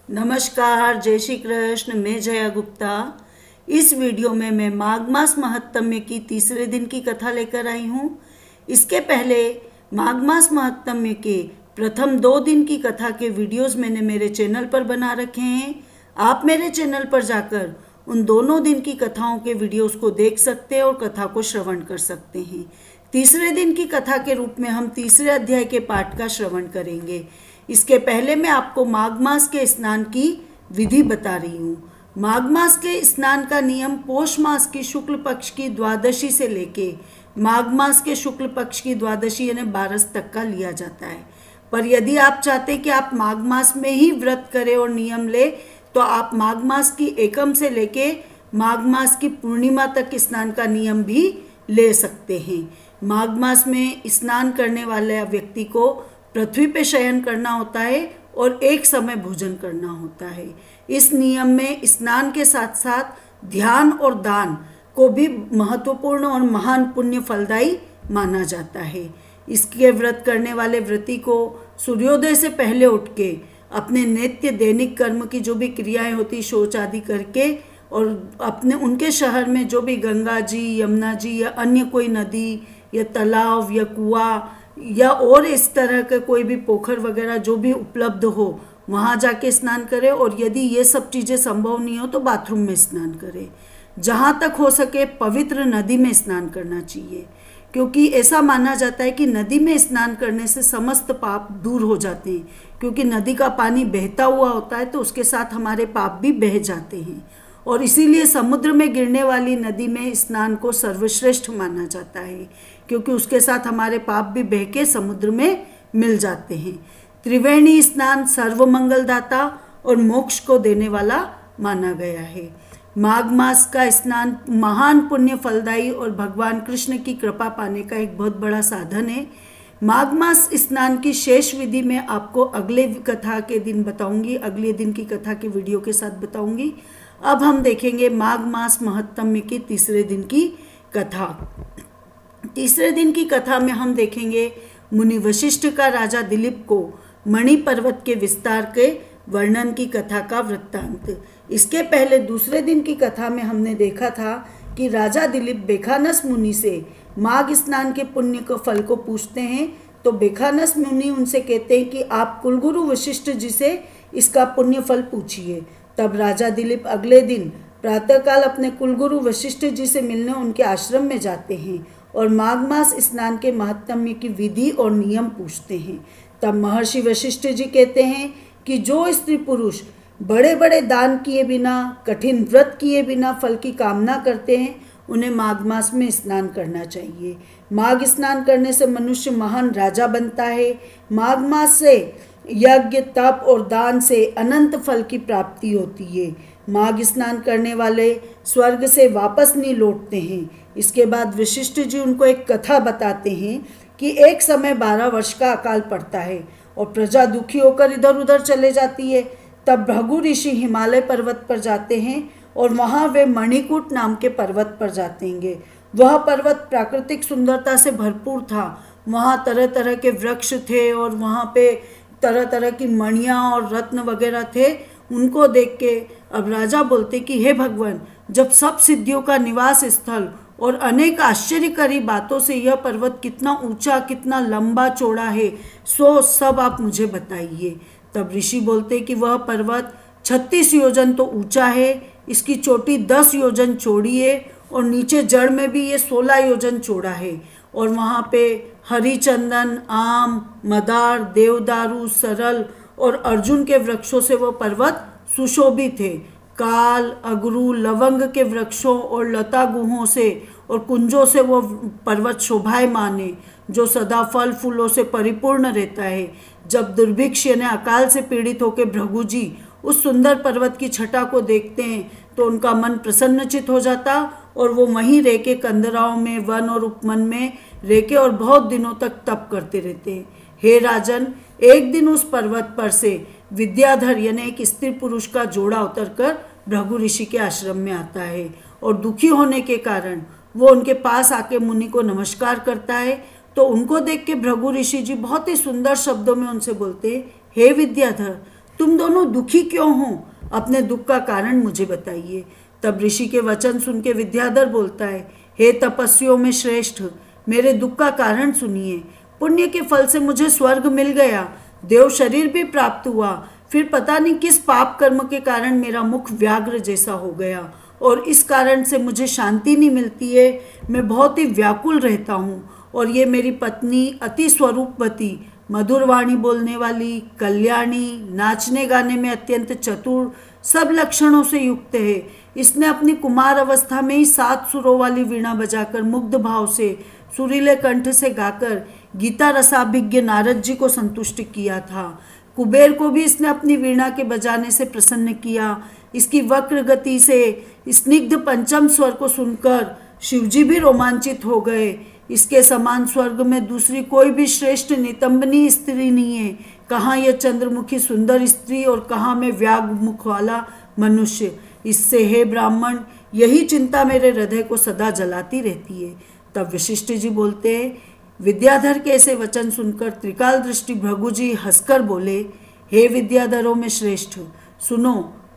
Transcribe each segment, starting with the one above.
नमस्कार, जय श्री कृष्ण। मैं जया गुप्ता। इस वीडियो में मैं माघ मास महात्म्य की तीसरे दिन की कथा लेकर आई हूँ। इसके पहले माघ मास महात्म्य के प्रथम 2 दिन की कथा के वीडियोस मैंने मेरे चैनल पर बना रखे हैं। आप मेरे चैनल पर जाकर उन दोनों दिन की कथाओं के वीडियोस को देख सकते हैं और कथा को श्रवण कर सकते हैं। तीसरे दिन की कथा के रूप में हम तीसरे अध्याय के पाठ का श्रवण करेंगे। इसके पहले मैं आपको माघ मास के स्नान की विधि बता रही हूँ। माघ मास के स्नान का नियम पौष मास की शुक्ल पक्ष की द्वादशी से लेके माघ मास के शुक्ल पक्ष की द्वादशी यानी 12 तक का लिया जाता है। पर यदि आप चाहते कि आप माघ मास में ही व्रत करें और नियम ले, तो आप माघ मास की एकम से लेके माघ मास की पूर्णिमा तक स्नान का नियम भी ले सकते हैं। माघ मास में स्नान करने वाले व्यक्ति को पृथ्वी पे शयन करना होता है और एक समय भोजन करना होता है। इस नियम में स्नान के साथ साथ ध्यान और दान को भी महत्वपूर्ण और महान पुण्य फलदायी माना जाता है। इसके व्रत करने वाले व्रती को सूर्योदय से पहले उठ के अपने नित्य दैनिक कर्म की जो भी क्रियाएं होती, शौच आदि करके, और अपने उनके शहर में जो भी गंगा जी, यमुना जी या अन्य कोई नदी या तालाब या कुआं या और इस तरह के कोई भी पोखर वगैरह जो भी उपलब्ध हो, वहाँ जाके स्नान करें। और यदि ये सब चीज़ें संभव नहीं हो तो बाथरूम में स्नान करें। जहाँ तक हो सके पवित्र नदी में स्नान करना चाहिए, क्योंकि ऐसा माना जाता है कि नदी में स्नान करने से समस्त पाप दूर हो जाते हैं। क्योंकि नदी का पानी बहता हुआ होता है तो उसके साथ हमारे पाप भी बह जाते हैं, और इसीलिए समुद्र में गिरने वाली नदी में स्नान को सर्वश्रेष्ठ माना जाता है, क्योंकि उसके साथ हमारे पाप भी बह के समुद्र में मिल जाते हैं। त्रिवेणी स्नान सर्वमंगलदाता और मोक्ष को देने वाला माना गया है। माघ मास का स्नान महान पुण्य फलदायी और भगवान कृष्ण की कृपा पाने का एक बहुत बड़ा साधन है। माघ मास स्नान की शेष विधि में आपको अगले कथा के दिन बताऊंगी, अगले दिन की कथा के वीडियो के साथ बताऊंगी। अब हम देखेंगे माघ मास महात्म्य के तीसरे दिन की कथा। तीसरे दिन की कथा में हम देखेंगे मुनि वशिष्ठ का राजा दिलीप को मणि पर्वत के विस्तार के वर्णन की कथा का वृत्तांत। इसके पहले दूसरे दिन की कथा में हमने देखा था कि राजा दिलीप बेखानस मुनि से माघ स्नान के पुण्य को फल को पूछते हैं। तो बेखानस मुनि उनसे कहते हैं कि आप कुलगुरु वशिष्ठ जी से इसका पुण्य फल पूछिए। तब राजा दिलीप अगले दिन प्रातःकाल अपने कुलगुरु वशिष्ठ जी से मिलने उनके आश्रम में जाते हैं और माघ मास स्नान के महात्म्य की विधि और नियम पूछते हैं। तब महर्षि वशिष्ठ जी कहते हैं कि जो स्त्री पुरुष बड़े बड़े दान किए बिना, कठिन व्रत किए बिना फल की कामना करते हैं, उन्हें माघ मास में स्नान करना चाहिए। माघ स्नान करने से मनुष्य महान राजा बनता है। माघ मास से यज्ञ, तप और दान से अनंत फल की प्राप्ति होती है। माघ स्नान करने वाले स्वर्ग से वापस नहीं लौटते हैं। इसके बाद वशिष्ठ जी उनको एक कथा बताते हैं कि एक समय 12 वर्ष का अकाल पड़ता है और प्रजा दुखी होकर इधर उधर चले जाती है। तब भृगु ऋषि हिमालय पर्वत पर जाते हैं और वहाँ वे मणिकूट नाम के पर्वत पर जातेंगे। वह पर्वत प्राकृतिक सुंदरता से भरपूर था। वहाँ तरह तरह के वृक्ष थे और वहाँ पे तरह तरह की मणियाँ और रत्न वगैरह थे। उनको देख के अब राजा बोलते कि हे भगवान, जब सब सिद्धियों का निवास स्थल और अनेक आश्चर्यकारी बातों से यह पर्वत कितना ऊंचा, कितना लंबा चौड़ा है, सो सब आप मुझे बताइए। तब ऋषि बोलते कि वह पर्वत 36 योजन तो ऊंचा है, इसकी चोटी 10 योजन चौड़ी है और नीचे जड़ में भी ये 16 योजन चौड़ा है। और वहाँ पे हरिचंदन, आम, मदार, देवदारू, सरल और अर्जुन के वृक्षों से वह पर्वत सुशोभित है। काल, अगरू, लवंग के वृक्षों और लता गुहों से और कुंजों से वो पर्वत शोभायमान है, जो सदा फल फूलों से परिपूर्ण रहता है। जब दुर्भिक्ष यानी अकाल से पीड़ित होकर भृगु जी उस सुंदर पर्वत की छटा को देखते हैं तो उनका मन प्रसन्नचित हो जाता और वो वहीं रह के कंदराओं में, वन और उपवन में रह के और बहुत दिनों तक तप करते रहते हैं। हे राजन, एक दिन उस पर्वत पर से विद्याधर यानी एक स्त्री पुरुष का जोड़ा उतरकर भृगु ऋषि के आश्रम में आता है और दुखी होने के कारण वो उनके पास आके मुनि को नमस्कार करता है। तो उनको देख के भृगु ऋषि जी बहुत ही सुंदर शब्दों में उनसे बोलते हैं, हे विद्याधर, तुम दोनों दुखी क्यों हो? अपने दुख का कारण मुझे बताइए। तब ऋषि के वचन सुन के विद्याधर बोलता है, हे तपस्वियों में श्रेष्ठ, मेरे दुख का कारण सुनिए। पुण्य के फल से मुझे स्वर्ग मिल गया, देव शरीर भी प्राप्त हुआ, फिर पता नहीं किस पाप कर्म के कारण मेरा मुख व्याघ्र जैसा हो गया और इस कारण से मुझे शांति नहीं मिलती है। मैं बहुत ही व्याकुल रहता हूँ और ये मेरी पत्नी अति स्वरूपवती, मधुर वाणी बोलने वाली, कल्याणी, नाचने गाने में अत्यंत चतुर, सब लक्षणों से युक्त है। इसने अपनी कुमार अवस्था में ही 7 सुरों वाली वीणा बजाकर मुग्ध भाव से सुरीले कंठ से गाकर गीता रसाभिज्ञ नारद जी को संतुष्ट किया था। कुबेर को भी इसने अपनी वीणा के बजाने से प्रसन्न किया। इसकी वक्र गति से स्निग्ध पंचम स्वर को सुनकर शिवजी भी रोमांचित हो गए। इसके समान स्वर्ग में दूसरी कोई भी श्रेष्ठ नितंबनी स्त्री नहीं है। कहाँ यह चंद्रमुखी सुंदर स्त्री और कहाँ में व्याघ्र मुख वाला मनुष्य। इससे हे ब्राह्मण, यही चिंता मेरे हृदय को सदा जलाती रहती है। तब वशिष्ठ जी बोलते हैं, विद्याधर के ऐसे वचन सुनकर त्रिकाल दृष्टि भृगु जी हंसकर बोले, हे विद्याधरों में श्रेष्ठ, सुनो,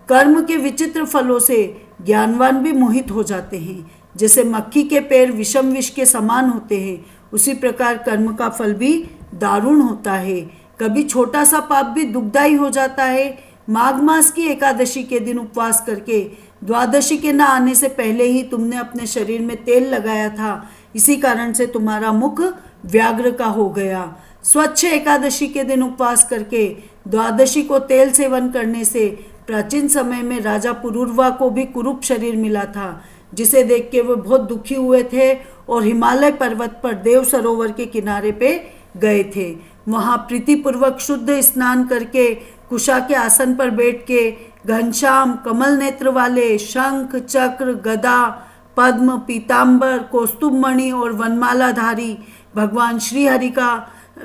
कर्म के विचित्र फलों से ज्ञानवान भी मोहित हो जाते हैं। जैसे मक्खी के पैर विषम विष के समान होते हैं, उसी प्रकार कर्म का फल भी दारुण होता है। कभी छोटा सा पाप भी दुखदायी हो जाता है। माघ मास की एकादशी के दिन उपवास करके द्वादशी के न आने से पहले ही तुमने अपने शरीर में तेल लगाया था, इसी कारण से तुम्हारा मुख व्याघ्र का हो गया। स्वच्छ एकादशी के दिन उपवास करके द्वादशी को तेल सेवन करने से प्राचीन समय में राजा पुरुरवा को भी कुरूप शरीर मिला था, जिसे देख के वे बहुत दुखी हुए थे और हिमालय पर्वत पर देव सरोवर के किनारे पे गए थे। वहाँ प्रीतिपूर्वक शुद्ध स्नान करके कुशा के आसन पर बैठ के घनश्याम कमल नेत्र वाले शंख चक्र गदा पद्म पीतांबर कौस्तुभमणि और वनमालाधारी भगवान श्री हरि का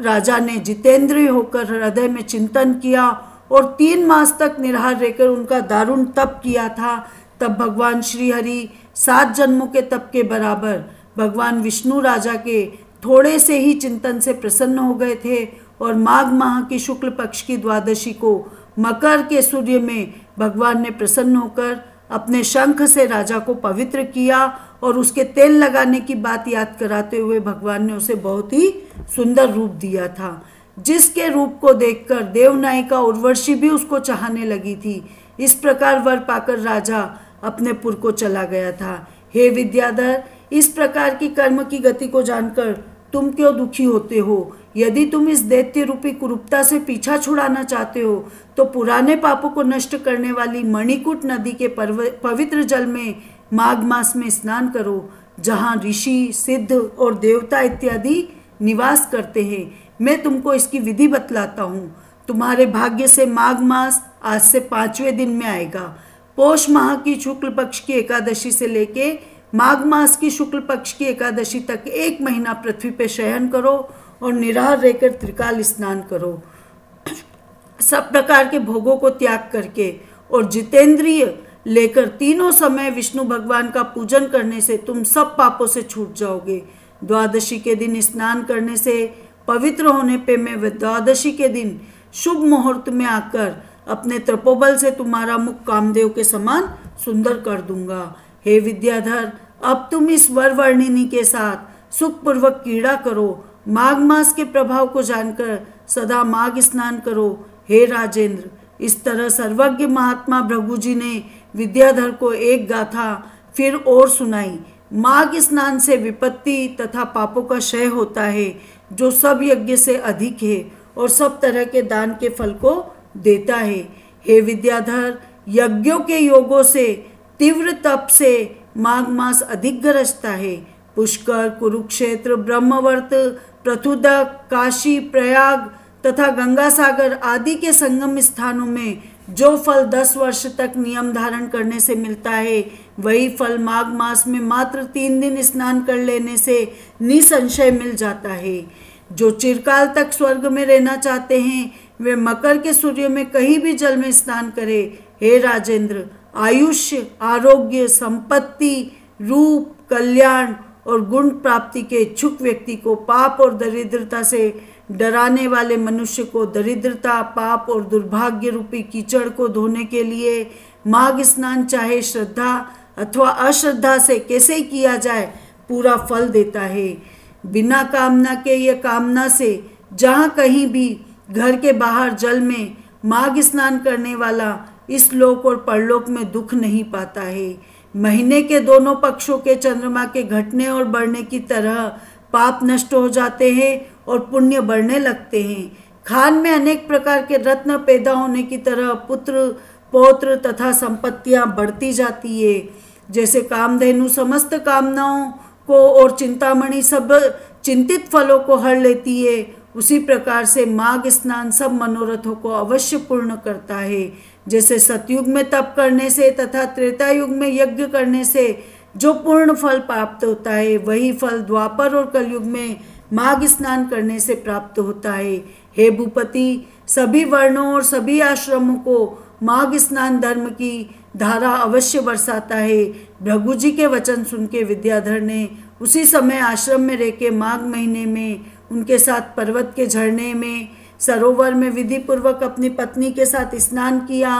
राजा ने जितेंद्रिय होकर हृदय में चिंतन किया और 3 मास तक निराहार रहकर उनका दारुण तप किया था। तब भगवान श्री हरि 7 जन्मों के तप के बराबर भगवान विष्णु राजा के थोड़े से ही चिंतन से प्रसन्न हो गए थे और माघ माह की शुक्ल पक्ष की द्वादशी को मकर के सूर्य में भगवान ने प्रसन्न होकर अपने शंख से राजा को पवित्र किया और उसके तेल लगाने की बात याद कराते हुए भगवान ने उसे बहुत ही सुंदर रूप दिया था, जिसके रूप को देखकर देवनायिका उर्वशी भी उसको चाहने लगी थी। इस प्रकार वर पाकर राजा अपने पुर को चला गया था। हे विद्याधर, इस प्रकार की कर्म की गति को जानकर तुम क्यों दुखी होते हो? यदि तुम इस दैत्य रूपी कुरूपता से पीछा छुड़ाना चाहते हो तो पुराने पापों को नष्ट करने वाली मणिकूट नदी के पवित्र जल में माघ मास में स्नान करो, जहाँ ऋषि सिद्ध और देवता इत्यादि निवास करते हैं। मैं तुमको इसकी विधि बतलाता हूँ। तुम्हारे भाग्य से माघ मास आज से 5वें दिन में आएगा। पौष माह की शुक्ल पक्ष की एकादशी से लेके माघ मास की शुक्ल पक्ष की एकादशी तक 1 महीना पृथ्वी पे शयन करो और निराहार रहकर त्रिकाल स्नान करो। सब प्रकार के भोगों को त्याग करके और जितेंद्रिय लेकर तीनों समय विष्णु भगवान का पूजन करने से तुम सब पापों से छूट जाओगे। द्वादशी के दिन स्नान करने से पवित्र होने पे मैं द्वादशी के दिन शुभ मुहूर्त में आकर अपने तपोबल से तुम्हारा मुख कामदेव के समान सुंदर कर दूंगा। हे विद्याधर, अब तुम इस वर वर्णिनी के साथ सुखपूर्वक क्रीड़ा करो। माघ मास के प्रभाव को जानकर सदा माघ स्नान करो। हे राजेंद्र, इस तरह सर्वज्ञ महात्मा भृगु जी ने विद्याधर को एक गाथा फिर और सुनाई। माघ स्नान से विपत्ति तथा पापों का क्षय होता है, जो सब यज्ञ से अधिक है और सब तरह के दान के फल को देता है। हे विद्याधर, यज्ञों के योगों से तीव्र तप से माघ मास अधिक गरजता है। पुष्कर, कुरुक्षेत्र, ब्रह्मवर्त, पृथुदक, काशी, प्रयाग तथा गंगा सागर आदि के संगम स्थानों में जो फल 10 वर्ष तक नियम धारण करने से मिलता है, वही फल माघ मास में मात्र 3 दिन स्नान कर लेने से निसंशय मिल जाता है। जो चिरकाल तक स्वर्ग में रहना चाहते हैं, वे मकर के सूर्य में कहीं भी जल में स्नान करें। हे राजेंद्र, आयुष्य, आरोग्य, संपत्ति, रूप, कल्याण और गुण प्राप्ति के इच्छुक व्यक्ति को पाप और दरिद्रता से डराने वाले मनुष्य को दरिद्रता, पाप और दुर्भाग्य रूपी कीचड़ को धोने के लिए माघ स्नान चाहे श्रद्धा अथवा अश्रद्धा से कैसे ही किया जाए पूरा फल देता है। बिना कामना के या कामना से जहाँ कहीं भी घर के बाहर जल में माघ स्नान करने वाला इस लोक और परलोक में दुख नहीं पाता है। महीने के दोनों पक्षों के चंद्रमा के घटने और बढ़ने की तरह पाप नष्ट हो जाते हैं और पुण्य बढ़ने लगते हैं। खान में अनेक प्रकार के रत्न पैदा होने की तरह पुत्र, पौत्र तथा संपत्तियां बढ़ती जाती है। जैसे कामधेनु समस्त कामनाओं को और चिंतामणि सब चिंतित फलों को हर लेती है, उसी प्रकार से माघ स्नान सब मनोरथों को अवश्य पूर्ण करता है। जैसे सतयुग में तप करने से तथा त्रेता युग में यज्ञ करने से जो पूर्ण फल प्राप्त होता है, वही फल द्वापर और कलयुग में माघ स्नान करने से प्राप्त होता है। हे भूपति, सभी वर्णों और सभी आश्रमों को माघ स्नान धर्म की धारा अवश्य बरसाता है। भृगु जी के वचन सुन के विद्याधर ने उसी समय आश्रम में रह के माघ महीने में उनके साथ पर्वत के झरने में सरोवर में विधि पूर्वक अपनी पत्नी के साथ स्नान किया।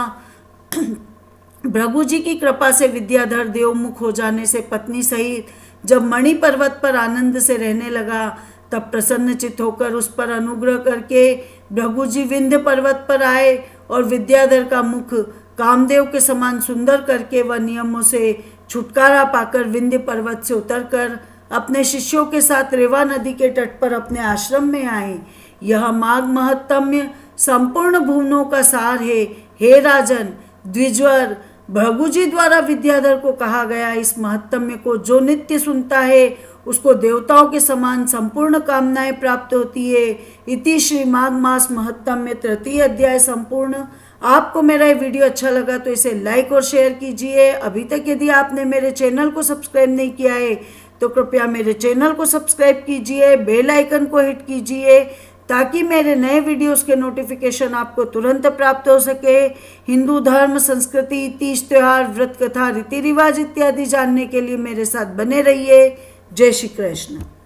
भृगु जी की कृपा से विद्याधर देवमुख हो जाने से पत्नी सहित जब मणि पर्वत पर आनंद से रहने लगा, तब प्रसन्नचित होकर उस पर अनुग्रह करके भृगु जी विंध्य पर्वत पर आए और विद्याधर का मुख कामदेव के समान सुंदर करके वह नियमों से छुटकारा पाकर विंध्य पर्वत से उतरकर अपने शिष्यों के साथ रेवा नदी के तट पर अपने आश्रम में आए। यह माघ महत्तम्य संपूर्ण भुवनों का सार है। हे राजन, द्विजवर, भृगु जी द्वारा विद्याधर को कहा गया इस महत्तम्य को जो नित्य सुनता है उसको देवताओं के समान संपूर्ण कामनाएं प्राप्त होती है। इति श्री माघ मास महत्तम्य तृतीय अध्याय संपूर्ण। आपको मेरा ये वीडियो अच्छा लगा तो इसे लाइक और शेयर कीजिए। अभी तक यदि आपने मेरे चैनल को सब्सक्राइब नहीं किया है तो कृपया मेरे चैनल को सब्सक्राइब कीजिए, बेल आइकन को हिट कीजिए ताकि मेरे नए वीडियोस के नोटिफिकेशन आपको तुरंत प्राप्त हो सके। हिंदू धर्म, संस्कृति, तीज त्योहार, व्रत कथा, रीति रिवाज इत्यादि जानने के लिए मेरे साथ बने रहिए। जय श्री कृष्ण।